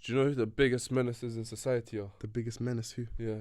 Do you know who the biggest menaces in society are? The biggest menace who? Yeah.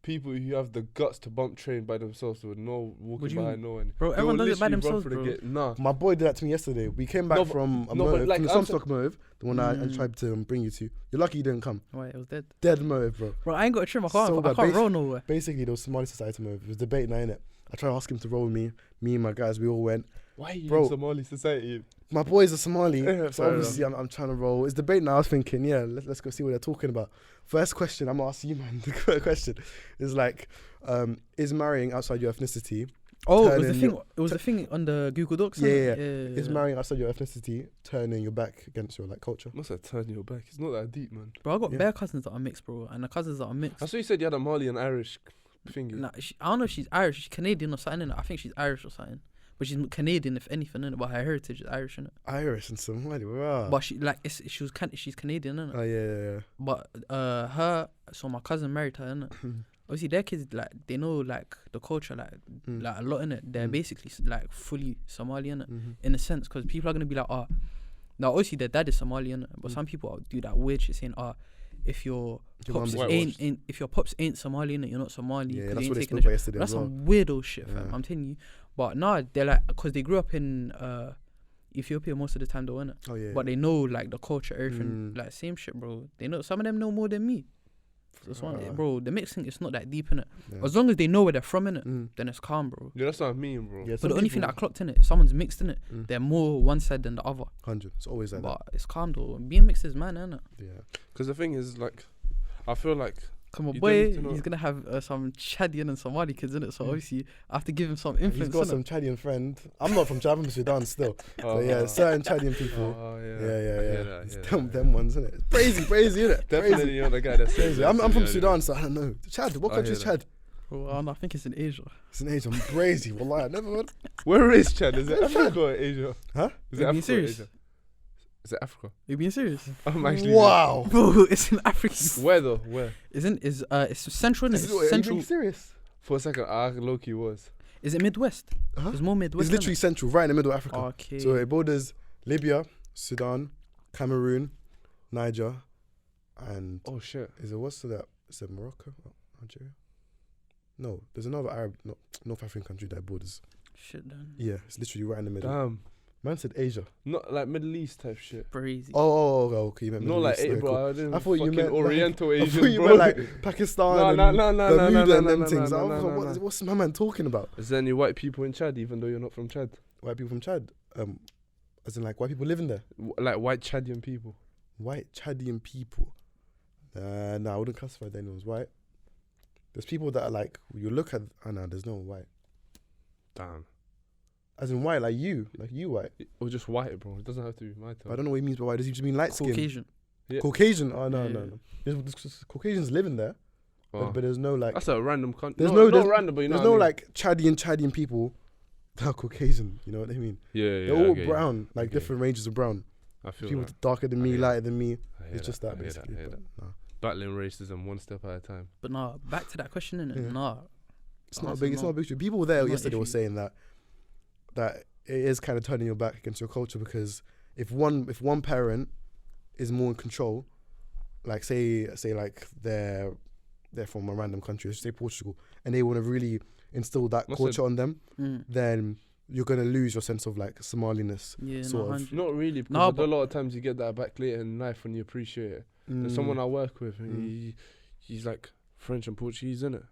People who have the guts to bump train by themselves with no What walking do you behind mean? no one. Bro, They everyone will does it by literally run themselves, for the bro. gate. Nah. My boy did that to me yesterday. We came back No, but- from a no, but motive, like, from the I'm Samstock motive, the one I tried to bring you to. You're lucky you didn't come. Wait, it was dead. Dead motive, bro. Bro, I ain't got a trim. I So can't bad. roll nowhere. Basically, there was Somali Society motive. It was debating night, innit? I tried to ask him to roll with me. Me and my guys, we all went. Why are you Bro. in Somali society? My boys are Somali, Yeah, so fair obviously I'm trying to roll. It's debate now. I was thinking, yeah, let's go see what they're talking about. First question, I'm gonna ask you, man. The question is like, is marrying outside your ethnicity? Oh, it was the turning thing. your- It was the thing on the Google Docs. Yeah, innit? Is marrying outside your ethnicity turning your back against your like culture? Must have turned your back. It's not that deep, man. Bro, I got Yeah. bare cousins that are mixed, bro, and the cousins that are mixed. I saw you said you had a Mali and Irish thingy. Nah, I don't know if she's Irish, she's Canadian or something. Innit? I think she's Irish or something, but she's Canadian if anything. Innit? But her heritage is Irish, innit? Irish and Somali, wow. But she like she's Canadian, innit? Oh yeah. But so my cousin married her, innit? Obviously, their kids like they know like the culture like a lot in it. They're Mm. basically like fully Somali in it, Mm-hmm. in a sense, because people are gonna be like, now obviously their dad is Somali in it, but some people do that weird shit saying, if your Your pops mum's ain't if your pops ain't Somali in it, you're not Somali. Yeah, 'cause that's they what they ain't taking spoke the about yesterday That's as well. some weirdo shit, fam. Yeah. I'm telling you. But nah, they're like, because they grew up in Ethiopia most of the time, though, innit? Oh yeah. But they know like the culture, everything, Mm. like same shit, bro. They know, some of them know more than me. That's one, Ah. bro. The mixing is not that deep in it. Yeah. As long as they know where they're from in it, Mm. then it's calm, bro. Yeah, that's what I mean, bro. Yeah, But some the only thing people- that I clocked in it, if someone's mixed in it, Mm. they're more one side than the other. 100. It's always like But it's calm though. Being mixed is man, innit? that. Yeah. Because the thing is, like, I feel like Come on, You don't boy. need to know. He's gonna have some Chadian and Somali kids in it, so Mm. obviously I have to give him some He's influence. got innit? some Chadian friend. I'm not from Chad, I'm from Sudan still. But yeah, certain Chadian people. Oh, Yeah. yeah. It's them ones, isn't it? Crazy, isn't it? Definitely Crazy. you're the guy that says Crazy. that, I'm from yeah, Sudan, so I don't know. Chad, what I country is hear Chad? Bro, I think it's in Asia. It's an Asian. I'm crazy. Wallah, I never heard. Where is Chad? Is it Africa or Asia? Huh? Is Are it you being Africa or serious? Asia? Is it Africa? You being serious? I'm actually. Wow. Bro, it's in Africa. Where though? Where? It's central, innit? Is It's it, are you central. being serious? For a second, I low-key was. Is it Midwest? Huh? It's more Midwest. It's literally central, right in the middle of Africa. Okay. So it borders Libya, Sudan, Cameroon, Niger, and Oh shit. is it what's that? Is it Morocco? Oh, Algeria? No, there's another Arab, no, North African country that borders. Shit, then. Yeah, it's literally right in the middle. Damn. Man said Asia. Not like Middle East type shit. Crazy. Oh, okay. You meant Not Middle like East. Yeah, bro. cool. I didn't. I thought you fucking meant like- Oriental I Asian, thought you bro. meant like Pakistan No, and no, no, no, no, Bermuda no, and no, them no, things. no, I no, was no, like, no. what's my man talking about? Is there any white people in Chad, even though you're not from Chad? White people from Chad. As in like white people living there. Like white Chadian people. White Chadian people. Nah, I wouldn't classify anyone as white. There's people that are like, you look at, nah, there's no white. Damn. As in white, like you white. Or just white, bro. It doesn't have to be my I type. don't know what he means by white. Does he just mean light skin? Caucasian. Yeah. Caucasian? Oh, no. Yeah. There's Caucasians living there, Oh. but there's no like, That's a random country. There's no, no- not random, but you know there's what no I mean. like Chadian people that are Caucasian. You know what I mean? Yeah, They're all I get you. brown, like I get you. different ranges of brown. I feel People that. darker than I me, hear lighter than me. I hear It's just that I hear basically. I hear but that. nah. Battling racism one step at a time. But nah, back to that question, innit? Yeah. Nah. It's not a That's big. It's not a big issue. People there not an yesterday were issue. saying that it is kind of turning your back against your culture, because if one parent is more in control, like say like they're from a random country, let's say Portugal, and they want to really instill that Must culture on them, Mm. then you're gonna lose your sense of like Somaliness. Yeah, Sort no, of. 100. Not really, because No, a but- lot of times you get that back later in life when you appreciate it. There's someone I work with, and he's like French and Portuguese, innit?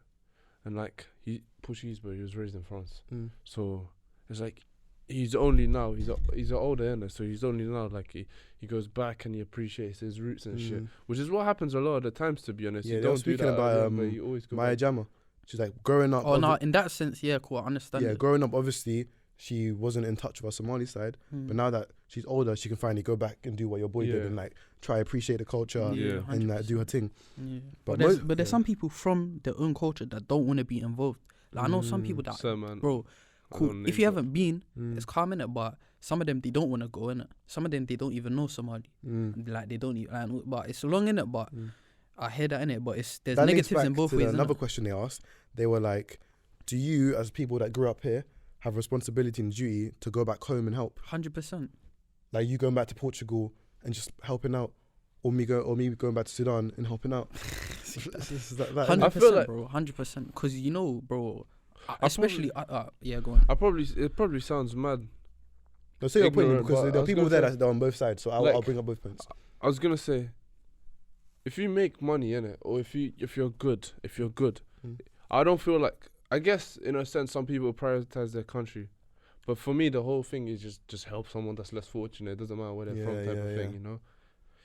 And like he Portuguese, but he was raised in France. Mm. So it's like he's only now he's an older innit? So he's only now like he goes back and he appreciates his roots and shit, which is what happens a lot of the times, to be honest. Yeah, you they were don't do speaking that about, earlier, but you always go Maya back. Jama. She's like growing up. Oh, no, in that sense, yeah, cool. I understand. Yeah, it. growing up, obviously she wasn't in touch with her Somali side, Mm. but now that she's older, she can finally go back and do what your boy did Yeah. and like try appreciate the culture Yeah. and do her 100%. thing. Yeah. But But there's yeah. some people from their own culture that don't want to be involved. Like I know some people that, So man, bro, I cool. don't If name you drop. haven't been, Mm. it's calm in it. But some of them they don't want to go in it. Some of them they don't even know Somali. Mm. Like they don't even. But it's long in it. But Mm. I hear that in it. But there's That links negatives in back both to ways. another innit? question they asked. They were like, do you, as people that grew up here, have responsibility and duty to go back home and help? 100%. Like you going back to Portugal and just helping out, or me going back to Sudan and helping out. It's that, Hundred I feel percent, like- bro. 100%. Because you know, bro. I Especially, yeah, go on. It probably sounds mad. No, say your point ignorant, because but there I are was people gonna there say- that are on both sides, so I'll Like- bring up both points. I was gonna say, if you make money in it, or if you're good, Mm. I don't feel like. I guess in a sense, some people prioritize their country, but for me, the whole thing is just help someone that's less fortunate. It doesn't matter where they're from, Yeah, type yeah, of thing, yeah. you know.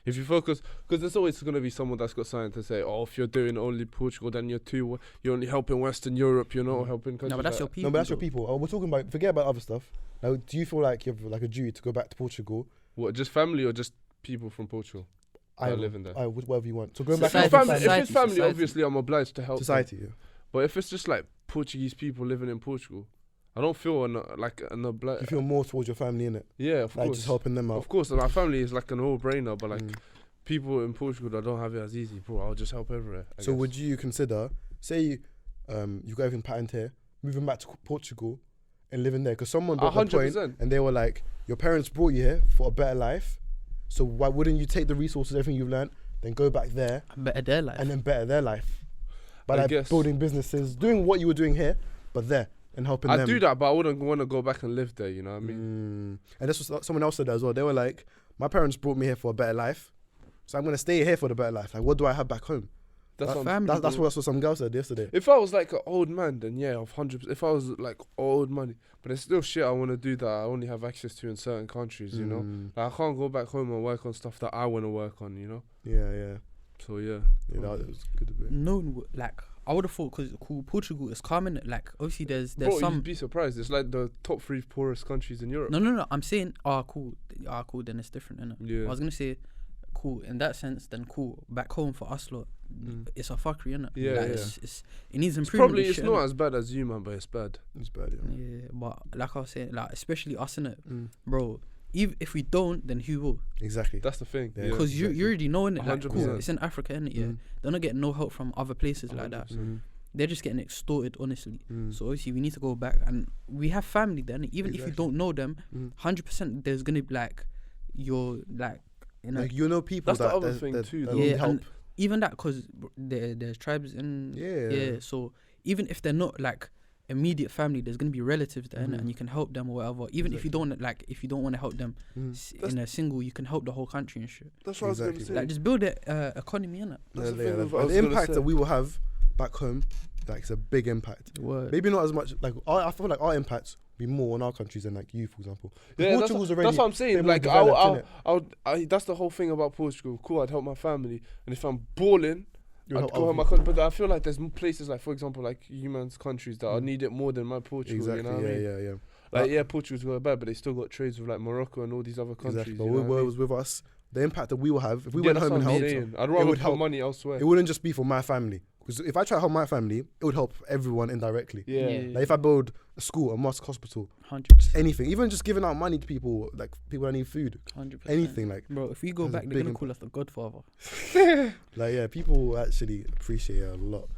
If you focus, because there's always gonna be someone that's got something to say. Oh, if you're doing only Portugal, then you're only helping Western Europe, you're not helping countries. No, but that's like your that. people. No, but that's your though. people. Oh, we're talking about. Forget about other stuff. Now, do you feel like you have like a duty to go back to Portugal? What, just family or just people from Portugal that are living there? Whatever you want. So going back If Society, it's to family, if it's family, society. obviously I'm obliged to help them. society. Yeah. But if it's just like Portuguese people living in Portugal, I don't feel like an obliged. You feel more towards your family, innit? Yeah, of Like course. just helping them out. Of course, and my family is like an all-brainer, but like Mm. people in Portugal that don't have it as easy, bro, I'll just help everywhere. I So guess. would you consider, say, you got everything patterned here, moving back to Portugal and living there? Because someone brought the point 100%. and they were like, your parents brought you here for a better life, so why wouldn't you take the resources, everything you've learned, then go back there Better their life. and then better their life? By I like guess. building businesses, doing what you were doing here, but there and helping them. I'd do that, but I wouldn't want to go back and live there, you know what I mean? And that's what someone else said as well. They were like, my parents brought me here for a better life, so I'm gonna stay here for the better life. Like, what do I have back home? That's what I'm family. That's what some girl said yesterday. If I was like an old man, then yeah, 100%. If I was like old money, but there's still shit I want to do that I only have access to in certain countries, you know? Mm, Like I can't go back home and work on stuff that I want to work on, you know? yeah. So yeah. That was good. Debate. No, like I would have thought because Portugal is calm, like obviously there's Bro, some. you'd be surprised. It's like the top 3 poorest countries in Europe. No. I'm saying, cool. Then it's different, innit? Yeah. I was gonna say, cool in that sense. Then cool. Back home for us, lot, it's a fuckery, innit? Yeah, like, yeah. It needs It's improvement. probably and it's shit, not innit? as bad as you, man, but it's bad. It's bad. Yeah. Yeah, but like I was saying, like especially us, innit, Mm. bro. If we don't, then who will? Exactly. That's the thing. Yeah. Yeah. Because you already know, innit? Like, cool. 100%. It's in Africa, innit? Yeah, they're not getting no help from other places like that. 100%. They're just getting extorted, honestly. Mm. So obviously we need to go back, and we have family there. innit? Even if you Exactly. don't know them, Mm. 100% there's gonna be like your like you know Like you know people That's the that other that- thing that- too, that though. need yeah, help. and even that because there's tribes in Yeah. So even if they're not like immediate family, there's gonna be relatives there, innit? Mhm. and you can help them or whatever. Even if you don't like, if you don't want to help them Mm. in a single, you can help the whole country and shit. That's what I was going to Exactly. say. Like just build a economy, innit? That's the Yeah, thing yeah, with- like, I was the gonna impact say. that we will have back home, like it's a big impact. Word. Maybe not as much. Like I feel like our impacts be more on our countries than like you, for example. Yeah, that's, Portugal's already that's what I'm saying. more Like, developed, that's the whole thing about Portugal. Cool, I'd help my family, and if I'm balling, You'll I'd help go other on my people. country. But I feel like there's places like, for example, like humans countries that I need it more than my Portugal. Exactly. You know what I mean? Yeah. Like, yeah, Portugal's got bad, but they still got trades with like Morocco and all these other countries. Exactly. But you know what I where it mean? was with us, the impact that we will have if we Yeah, went that's home and what I'm helped, saying. I'd it rather would put help. money elsewhere. it wouldn't just be for my family. Because if I try to help my family, it would help everyone indirectly. Yeah. Yeah. Like if I build a school, a mosque, hospital, 100%. anything, even just giving out money to people, like people that need food, 100%. anything, like Bro, if we go has a back, they're big gonna call us the Godfather. people actually appreciate it a lot.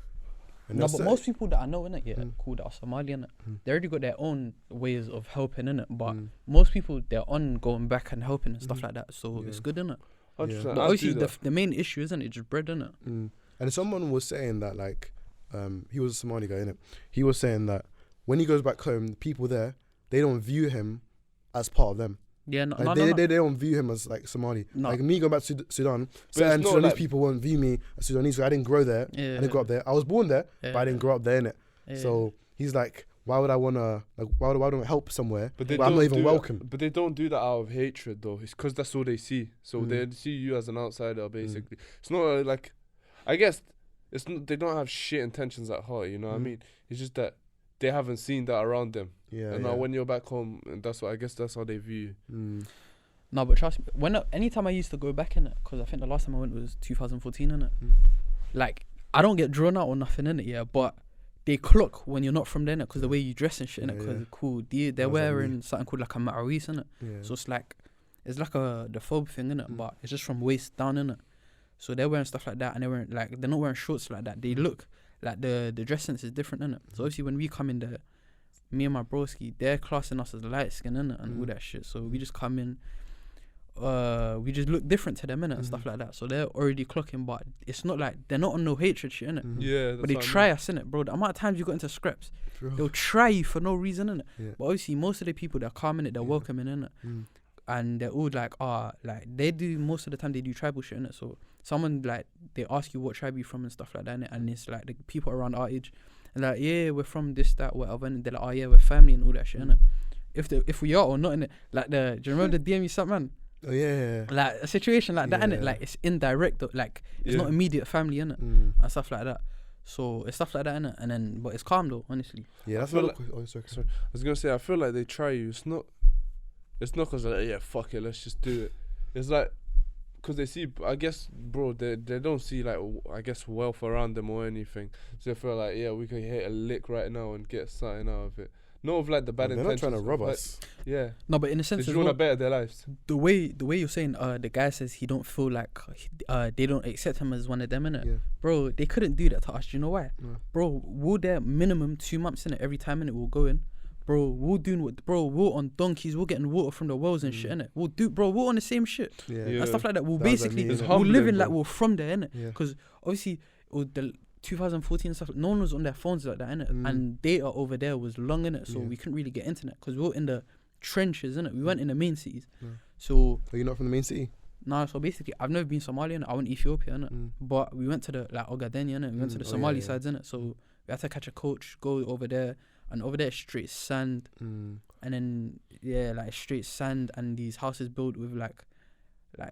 And No, that's but it. most people that I know, innit, yeah, Mm. cool, that are Somali, innit, Mm. they already got their own ways of helping, innit, but Mm. most people, they're on going back and helping and stuff Mhm. like that, so Yeah. it's good, innit? 100%. But I'd obviously, do that. the main issue, isn't it, just bread, innit? And someone was saying that, like, he was a Somali guy, innit? He was saying that when he goes back home, the people there, they don't view him as part of them. Yeah, no, Like no, they, no, they don't view him as like Somali. No. Like me going back to Sudan, it's certain not Sudanese like- people won't view me as Sudanese. 'Cause I didn't grow there. Yeah, I didn't grow up there. I was born there, yeah, but I didn't grow up there, innit? yeah. So he's like, why would I wanna like? Why do I help somewhere? But they But I'm not don't even do welcome. But they don't do that out of hatred, though. It's because that's all they see. So Mm. they see you as an outsider, basically. It's not like, I guess, it's not, they don't have shit intentions at heart. You know what I Mm. mean? It's just that they haven't seen that around them. Yeah. And yeah. now when you're back home, and that's what I guess that's how they view you. No, but trust me, anytime I used to go back in it, because I think the last time I went was 2014 in it. Like, I don't get drawn out or nothing in it, yeah, but they clock when you're not from there, because the way you dress and shit in it, Yeah, because yeah. cool, they're was like wearing me. something called like a ma'awis in it. Yeah. So it's like the phobe thing in it, Mm. but it's just from waist down in it. So they're wearing stuff like that, and they're not wearing shorts like that. They look like the dress sense is different in it. So obviously when we come in there, me and my broski, they're classing us as light skin in it and all that shit. So we just come in. we just look different to them, innit, and stuff like that. So they're already clocking, but it's not like they're not on no hatred shit, innit. Yeah, But they try us, innit, bro. The amount of times you got into scraps, they'll try you for no reason, innit. Yeah. But obviously, most of the people, they're calm, innit, they're welcoming, innit. And they're all like, like they do, most of the time they do tribal shit, innit. So someone, like, they ask you what tribe you from and stuff like that, innit. And it's like the people around our age, and like, yeah, we're from this, that, whatever. And they're like, oh yeah, we're family and all that shit, innit. If we are or not, innit. Like do you remember the DM you sent, man? Oh yeah. Like a situation like that, innit. Yeah. Like it's indirect, like it's not immediate family, innit, and stuff like that. So it's stuff like that, innit. And then, but it's calm though, honestly. Yeah, that's feel what. like- Sorry. I was gonna say, I feel like they try you. It's not because like, yeah, fuck it, let's just do it. It's like because they see, I guess, bro, they don't see like I guess wealth around them or anything. So they feel like, yeah, we can hit a lick right now and get something out of it. Not of like the bad They're intentions. not trying to rob like, us. Yeah, No, but in a they sense, just as want to well, better their lives. the way you're saying, the guy says he don't feel like they don't accept him as one of them, innit. Yeah. Bro, they couldn't do that to us. Do you know why? No. Bro, we're there minimum 2 months in it. Every time in it, we'll go in. Bro, we're on donkeys. We're getting water from the wells and shit, innit. We're on the same shit Yeah. Yeah. and stuff like that. We'll That was basically, like me, It's innit? we're humbling, living bro. like we're from there, innit. Yeah. Because obviously, with the 2014 and stuff, no one was on their phones like that, innit. And data over there was long, innit. So Yeah. we couldn't really get internet because we were in the trenches, innit. We weren't in the main cities. No. So Are you not from the main city? nah, so basically, I've never been Somalia, innit. I went Ethiopia, innit. Mm. But we went to the like Ogaden, innit. We went to the Oh, Somali yeah, yeah. sides, innit. So we had to catch a coach, go over there, and over there it's straight sand, and then like straight sand, and these houses built with like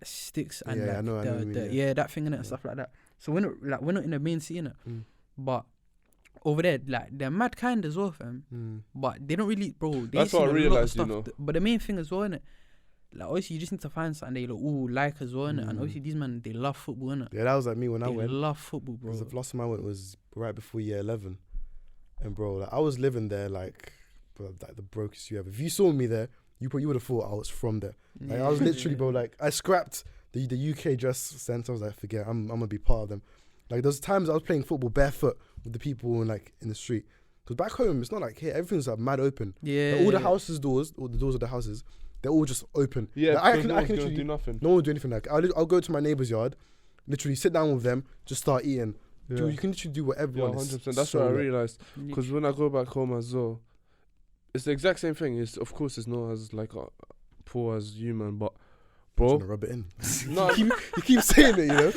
sticks and Yeah, I know what you mean, yeah. that thing in it and Yeah. stuff like that. So we're not in the main city, innit. Mm. But over there, like they're mad kind as well, fam. But they don't really, bro. They That's see what I a lot of realised, you stuff. know. But the main thing as well, innit. Like obviously you just need to find something they like as well, innit. And Mm. obviously these men, they love football, innit. Yeah, that was like me when I They went. love football, bro. 'Cause the last time I went was right before year 11, and bro, like, I was living there like the brokest you ever. If you saw me there, you would have thought I was from there. Like I was literally, bro. Like I scrapped the UK dress sense. I was like, forget, I'm gonna be part of them. Like there's times I was playing football barefoot with the people in the street. Because back home, it's not like here. Everything's like mad open. Yeah. Like, all the houses doors, or the doors of the houses, they're all just open. Yeah, Like, because no one's gonna literally- do nothing. no one will do anything. Like I'll go to my neighbour's yard, literally sit down with them, just start eating. Yeah. Dude, you can literally do whatever you Yeah, want. It's 100%. That's so what I lit. realized. Because when I go back home as well, it's the exact same thing. It's of course it's not as like poor as you, man. But Trying bro, to rub it in. no, you keep saying it, you know.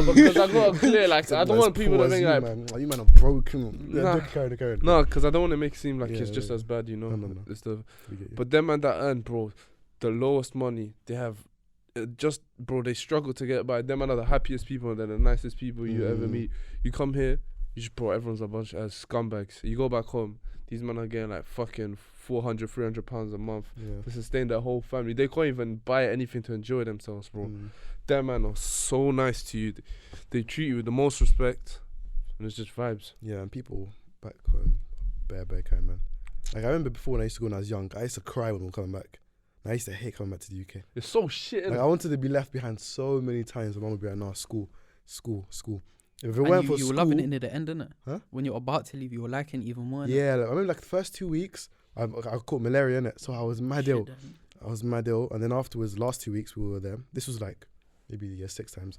no, because I got clear. Like I don't As want people poor to as think you, like man. You man are broken. Nah. Yeah, carry on. no, because I don't want to make it seem like Yeah, it's just yeah. as bad, you know. No. It's the We get you. but them man that earn, bro, the lowest money they have. Just bro, they struggle to get by. Them man are the happiest people and they're the nicest people you ever Mm. meet. You come here, you just bro, everyone's a bunch of scumbags. You go back home, these men are getting like fucking 400, 300 pounds a month Yeah. to sustain their whole family. They can't even buy anything to enjoy themselves, bro. Them man are so nice to you. They treat you with the most respect, and it's just vibes. Yeah, and people back home, bare kind, man. Like I remember before when I used to go when I was young, I used to cry when we were coming back. And I used to hate coming back to the UK. It's so shit. Like innit? I wanted to be left behind so many times. My mum would be like, "No, school." If it And weren't you for were school, loving it in the end, innit? Huh? When you're about to leave, you were liking it even more. innit? yeah, like, I remember like the first 2 weeks, I caught malaria in it, so I was mad ill. Shit, then. I was mad ill, and then afterwards, last 2 weeks we were there. This was like maybe year 6 times.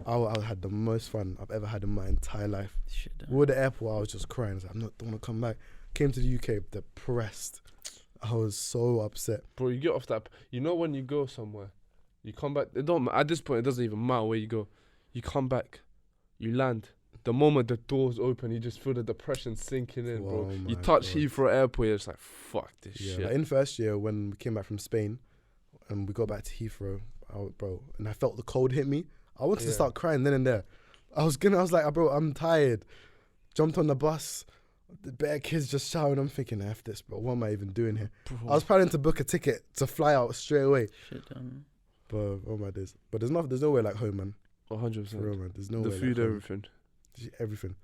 I had the most fun I've ever had in my entire life. Shit, then. We were at the airport. I was just crying. I was like, don't want to come back. Came to the UK, depressed. I was so upset. Bro, you get off that. You know when you go somewhere, you come back. It don't. At this point, it doesn't even matter where you go. You come back, you land. The moment the doors open, you just feel the depression sinking in, bro. Oh You my touch God. Heathrow Airport, you're just like, fuck this Yeah, shit. like in first year when we came back from Spain, and we got back to Heathrow, and I felt the cold hit me. I wanted to Yeah. start crying then and there. I was like, bro, I'm tired. Jumped on the bus. The bare kids just shouting. I'm thinking, F this, bro. What am I even doing here? Bro. I was planning to book a ticket to fly out straight away. Shit, then. But oh my days. But there's nowhere like home, man. 100%. For real, man. There's The nowhere food, like home. everything. Everything.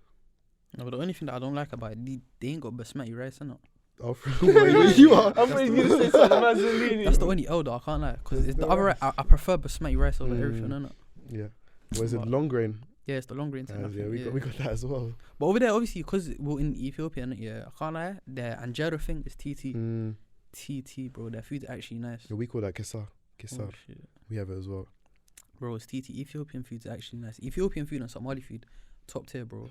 No, but the only thing that I don't like about it, they ain't got basmati rice, innit? Oh, for real, you are. I thought you were gonna say something Mazzolini. That's the only elder I can't lie. Because There's the no other rice, rice. I prefer basmati rice over everything, innit? Yeah. Was it But- long grain? Yeah, it's the long grain thing. I Yeah, think, we got that as well. But over there, obviously, because we're in Ethiopia, innit? Yeah, I can't lie. The Anjero thing is TT. Mm. TT, bro. Their food's actually nice. Yeah, we call that kesa. Kesar. Oh, shit. We have it as well. Bro, it's TT. Ethiopian food's actually nice. Ethiopian food and Somali food, top tier, bro.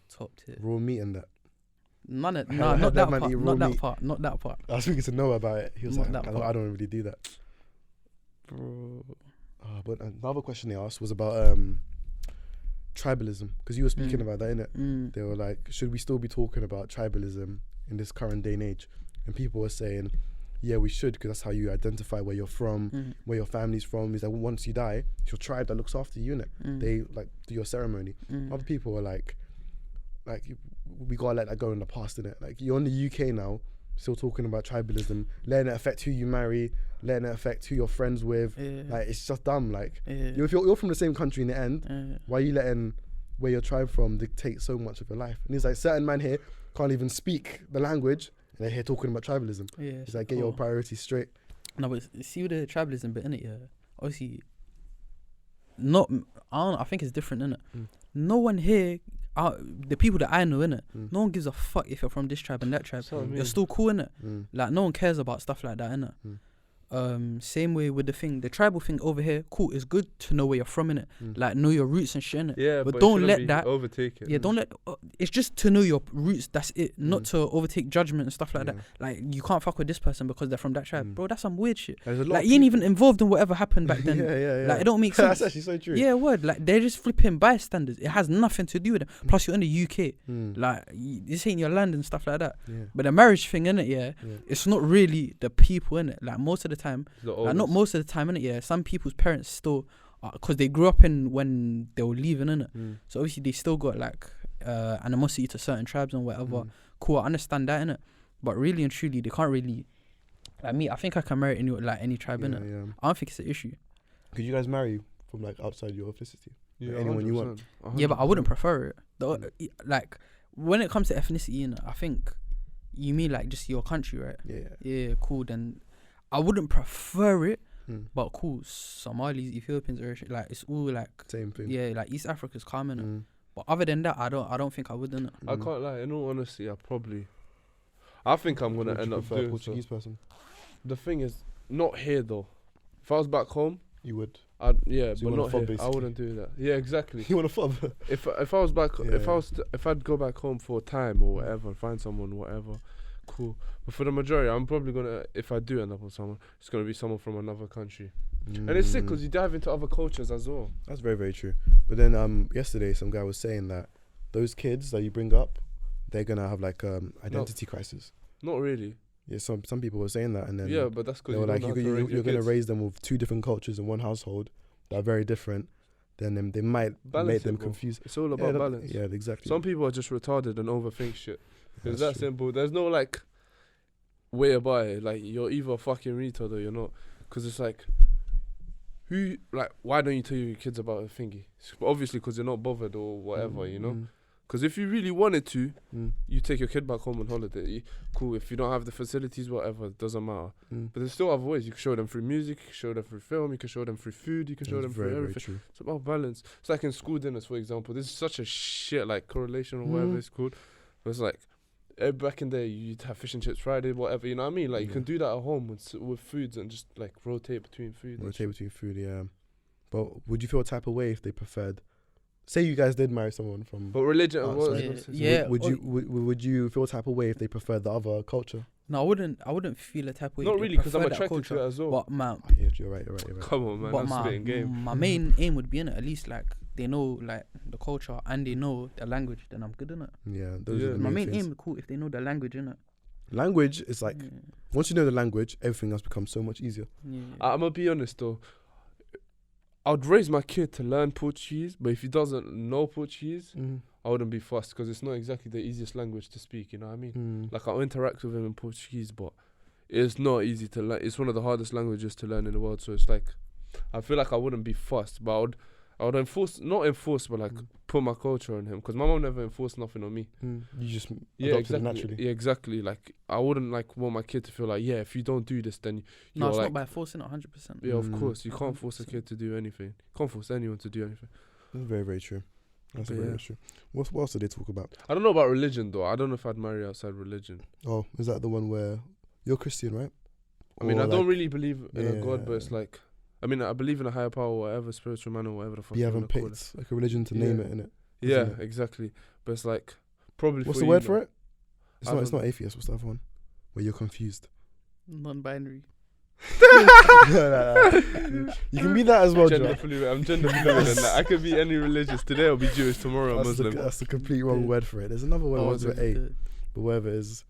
Top tier. Raw meat and that. None of, I nah, heard not that that man part. eat raw Not that meat. part. Not that part. I was speaking to Noah about it. He was Not like, that I part. don't really do that. Bro. But another question they asked was about tribalism, because you were speaking about that, innit? They were like, should we still be talking about tribalism in this current day and age? And people were saying, yeah, we should, because that's how you identify where you're from, where your family's from. Is that once you die, it's your tribe that looks after you, innit? They like do your ceremony. Other people were like we gotta let that go in the past, innit? Like, you're in the UK now, still talking about tribalism, letting it affect who you marry, letting it affect who you're friends with. Like, it's just dumb. Like, if you're from the same country in the end, why are you letting where your tribe from dictate so much of your life? And he's like, certain man here can't even speak the language, and they're here talking about tribalism. It's like, get your priorities straight. No, but see with the tribalism bit, innit? Yeah, obviously, I think it's different, innit? No one here, the people that I know, innit? No one gives a fuck if you're from this tribe and that tribe. You're still cool, innit? Like, no one cares about stuff like that, innit? Same way with the tribal thing over here. Cool, it's good to know where you're from, innit? Like, know your roots and shit, innit? Yeah, but it don't shouldn't let be that overtake it. Yeah, don't let. It's just to know your roots. That's it. Not to overtake judgment and stuff like that. Like, you can't fuck with this person because they're from that tribe, bro. That's some weird shit. Like, you ain't even involved in whatever happened back then. Like, it don't make sense. That's actually so true. Yeah, word. Like, they're just flipping bystanders. It has nothing to do with it. Plus, you're in the UK. Like, this ain't your land and stuff like that. But the marriage thing, innit? Yeah, it's not really the people, innit? Like, most of the time, like, not most of the time, innit? Yeah, some people's parents still, because they grew up in when they were leaving, innit? So obviously they still got like animosity to certain tribes and whatever. Cool, I understand that, innit? But really and truly, they can't really. Like me, I think I can marry any tribe, innit? I don't think it's an issue. Could you guys marry from like outside your ethnicity? Yeah, anyone you want. 100%. Yeah, but I wouldn't prefer it. Like, when it comes to ethnicity, innit? I think you mean like just your country, right? Yeah, cool. Then I wouldn't prefer it. But cool, Somalis, Ethiopians, like, it's all like same thing. Yeah, like East Africa's common. But other than that, I don't think I would. I can't lie. In all honesty, I think I'm gonna end up doing Portuguese person. The thing is, not here though. If I was back home, you would. Yeah, So but not here. basically. I wouldn't do that. Yeah, exactly. You want a fob? If I was back, if I'd go back home for a time or whatever, find someone, whatever. Cool, but for the majority, I'm probably gonna, if I do end up with someone, it's gonna be someone from another country, and it's sick because you dive into other cultures as well. That's very, very true. But then yesterday, some guy was saying that those kids that you bring up, they're gonna have like identity crisis. Not really. Yeah, some people were saying that, and then yeah, but that's because they were like, you're gonna raise them with two different cultures in one household that are very different. Then they might make them confused. It's all about balance. Yeah, exactly. Some people are just retarded and overthink shit. It's that true. simple. There's no like way about it. Like, you're either a fucking retard or you're not. Because it's like, why don't you tell your kids about a thingy? Obviously, because you're not bothered or whatever, you know? Because if you really wanted to, you take your kid back home on holiday. Cool, if you don't have the facilities, whatever, it doesn't matter. But there's still other ways. You can show them through music, you can show them through film, you can show them through food, you can show them through everything. True. It's about balance. It's like in school dinners, for example. This is such a shit, like, correlation or whatever it's called. But it's like, back in the day, you'd have fish and chips Friday, whatever, you know what I mean? Like, you can do that at home with foods and just, like, rotate between food. Yeah. But would you feel a type of way if they preferred, say you guys did marry someone from... But religion... Would you feel a type of way if they preferred the other culture? No, I wouldn't feel a type of way. Not really, because I'm attracted to it as well. But You're right. Come on, man, I'm spitting game. My main aim would be, in it, at least, like, they know, like, the culture and they know the language, then I'm good, innit? Yeah, those are the my main main things. aim is cool if they know the language, innit? Language is like, once you know the language, everything else becomes so much easier. I'm gonna be honest though, I'd raise my kid to learn Portuguese, but if he doesn't know Portuguese, I wouldn't be fussed, because it's not exactly the easiest language to speak, you know what I mean? Like, I'll interact with him in Portuguese, but it's not easy to learn. It's one of the hardest languages to learn in the world, so it's like, I feel like I wouldn't be fussed, but I would not enforce, but like put my culture on him, because my mom never enforced nothing on me. You just exactly. it naturally. Yeah, exactly. Like, I wouldn't like want my kid to feel like, yeah, if you don't do this, then you're it's like, not by forcing it 100%. Yeah, of course, you can't force a 100%. kid to do anything. You can't force anyone to do anything. That's very, very true. That's very true. What else did they talk about? I don't know about religion though. I don't know if I'd marry outside religion. Oh, is that the one where you're Christian, right? I mean, Or I don't like- really believe in a God, but it's like, I mean, I believe in a higher power, whatever, spiritual man or whatever the fuck You you haven't wanna call it. picked like a religion to name Yeah. it, innit? Yeah, isn't it? exactly. But it's like probably. What's for the you, word for man. it? It's I not. It's don't not atheist. What's the other one? Where you're confused. Non-binary. You can be that as well, Gender Joe. fluid. I'm gender fluid and that. I could be any religious. Today I'll be Jewish. Tomorrow I'm Muslim. That's the complete wrong word for it. There's another word Oh, with is A, but whatever it is.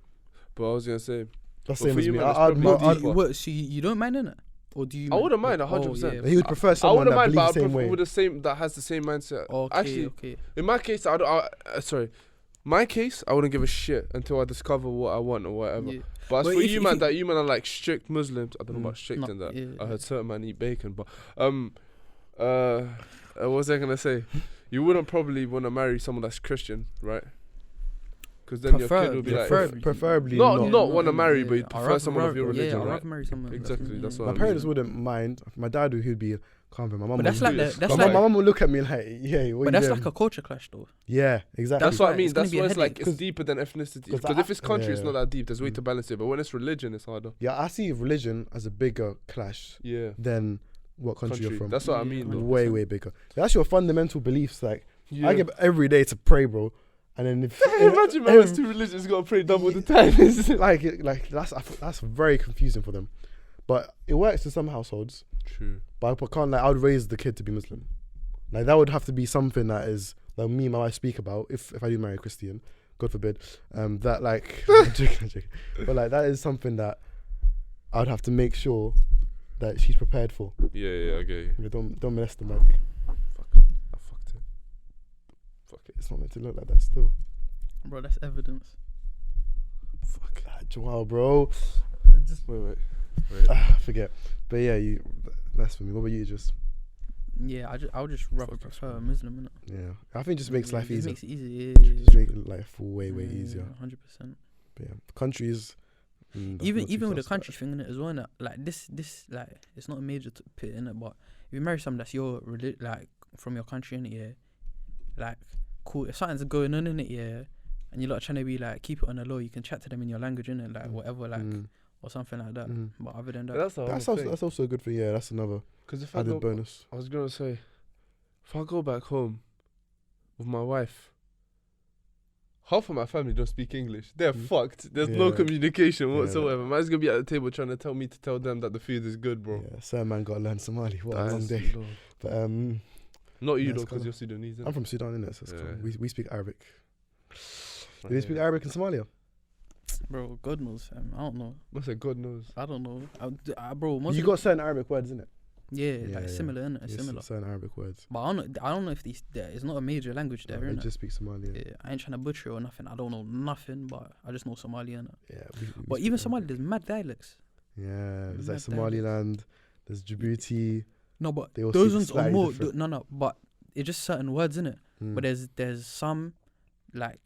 But I was gonna say, That's But same for as you, me. man, it's I'd, probably I'd, deeper. What? So you don't mind in it, or do you? I wouldn't mind Oh, 100%. yeah. he would prefer I someone wouldn't that mind, but I believes the same prefer way. with the same that has the same mindset. Okay, Actually, okay. in my case, sorry. My case, I wouldn't give a shit until I discover what I want or whatever. Yeah. But as But for if- you, if man, you- that you man are like strict Muslims. I don't know Mm. about strict No, in that. yeah, I yeah. heard certain man eat bacon, but what was I gonna say? You wouldn't probably want to marry someone that's Christian, right? Because then your kid will be like, Preferably not not. wanna marry, but you I'd prefer rather- someone of your yeah, religion, I'd right? rather marry someone. Exactly, that's what My I parents mean. wouldn't mind. My dad he'd be calm. My mum But that's would- like do the, this. that's my like, mum would look at me like, yeah, what but you that's doing? like a culture clash though. Yeah, exactly. That's what I right, mean. it's gonna That's be a why it's like headache. it's deeper than ethnicity. 'Cause Because I- if it's country, it's yeah. not that deep. There's way Mm. to balance it. But when it's religion, it's harder. Yeah, I see religion as a bigger clash Yeah. than what country you're from. That's what I Yeah, mean, though. 100%. Way, way bigger. That's your fundamental beliefs. Like Yeah. I get up every day to pray, bro, and then if Imagine man that's too religious, got to pray double the time. like that's very confusing for them. But it works in some households. True. But I can't, like, I would raise the kid to be Muslim. Like, that would have to be something that is, like, me and my wife speak about, if I do marry a Christian, God forbid, that, like, I'm joking. But, like, that is something that I would have to make sure that she's prepared for. Yeah, I get you. You know, don't molest the mic. Fuck. I fucked it. Fuck it. It's not meant to look like that still. Bro, that's evidence. Fuck. Wow, bro. Wait. Forget. But, yeah, that's for me. What about you, just? Yeah, I would just rather Fuck, prefer a Muslim, innit? Yeah. I think it just makes life It easier. makes it easier. Just make life way easier. 100%. But, yeah. Countries. Even with the country thing in it as well, innit? Like this like it's not a major pit in it, but if you marry someone that's your like from your country in it, yeah, like cool. If something's going on in it, yeah, and you're not trying to be like keep it on the low, you can chat to them in your language in it, like whatever, like or something like that. But other than that, That's also a good thing. Yeah, that's another Because if I added go, bonus. I was gonna say, if I go back home with my wife, half of my family don't speak English. They're fucked. There's no Yeah. communication Yeah. whatsoever. Man's gonna be at the table trying to tell me to tell them that the food is good, bro. Yeah, certain man got to learn Somali. What a long That's day. long. But Not you Yeah, though, it's because cool. you're Sudanese. I'm from Sudan, innit? So it's Yeah. cool. We speak Arabic. Right, Do they speak yeah. Arabic in Somalia? bro, God knows, I don't know. Must say God knows. I don't know. Bro, most You of got certain Arabic words, innit? yeah, Yeah, like yeah. similar, innit? It's Yes, similar. certain Arabic words. But I don't know if these it's not a major language there, No, they innit? just speak Somali. Yeah, I ain't trying to butcher or nothing. I don't know nothing, but I just know Somali, innit? Yeah. But even Somali, there's mad dialects. Yeah, there's like Mad Somaliland. There's Djibouti. No, but They all those speak ones are slightly more. different. No, but it's just certain words in it. Mm. But there's some like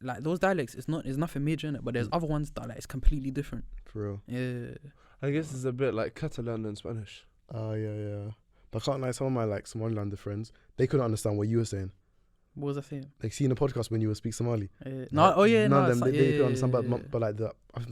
those dialects. It's nothing major in it. But there's other ones that like it's completely different. For real. Yeah. I guess it's a bit like Catalan and Spanish. Oh, yeah. But I can't lie, some of my like Somalilander friends, they couldn't understand what you were saying. What was I saying? Like, seeing the podcast when you would speak Somali. No. Oh yeah. None No. of them, they couldn't understand. But like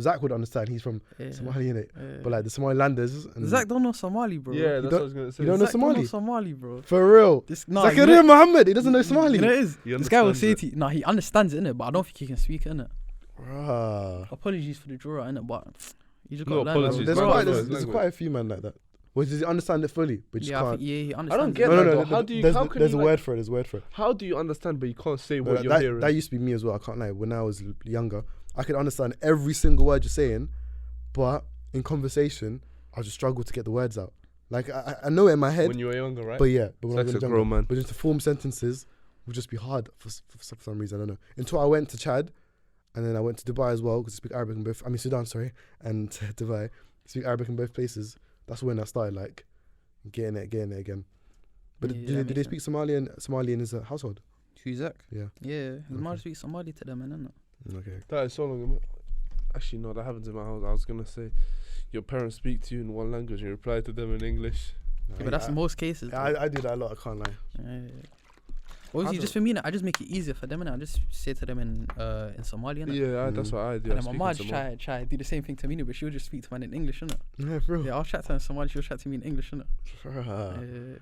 Zach would understand. He's from Somali, innit? But like the Somalilanders. And Zach don't know Somali, bro. Yeah, that's don't- what I was gonna say. you don't know Zach Somali? Don't know Somali, bro. For real. Zakaria Muhammad, he doesn't know Somali. You know it is. He This guy will say understands to you, no, he understands it, innit? But I don't think he can speak it, innit? Bruh. Apologies for the drawer, innit? But you just No got to learn. apologies, There's, bro. quite, Bro, there's, language. quite a few men like that. Well, does he understand it fully? But just Yeah, I can't. think, he understands. I don't it. get No, that no, though. no. How do you? There's, How can there's you a like, word for it. There's a word for it. How do you understand but you can't say No, what you're that, hearing? that used to be me as well. I can't lie. When I was younger, I could understand every single word you're saying, but in conversation, I just struggle to get the words out. Like I know it in my head, when you were younger, right? but yeah, but when I It's was like a younger, grown man. but just to form sentences would just be hard for some reason. I don't know. Until I went to Chad, and then I went to Dubai as well because I speak Arabic in both. I mean Sudan, sorry, and Dubai. Speak Arabic in both places. That's when I started like getting it again. But Yeah, do that they makes speak Somali in his household? Who's Zach? Yeah. Yeah, his mother Okay. speaks Somali to them, innit? Okay. That is so long ago. Actually, no, that happens in my house. I was gonna say, your parents speak to you in one language and you reply to them in English. But that's most cases. I do that a lot. I can't lie. Yeah. Obviously, just for me, I just make it easier for them, and I just say to them in Somali, innit? Yeah, that's what I do. And I then my speak mom in Somali. try do the same thing to me, but she'll just speak to man in English, innit? Yeah, bro. Yeah, I'll chat to her in Somali, she'll chat to me in English, innit? Bruh.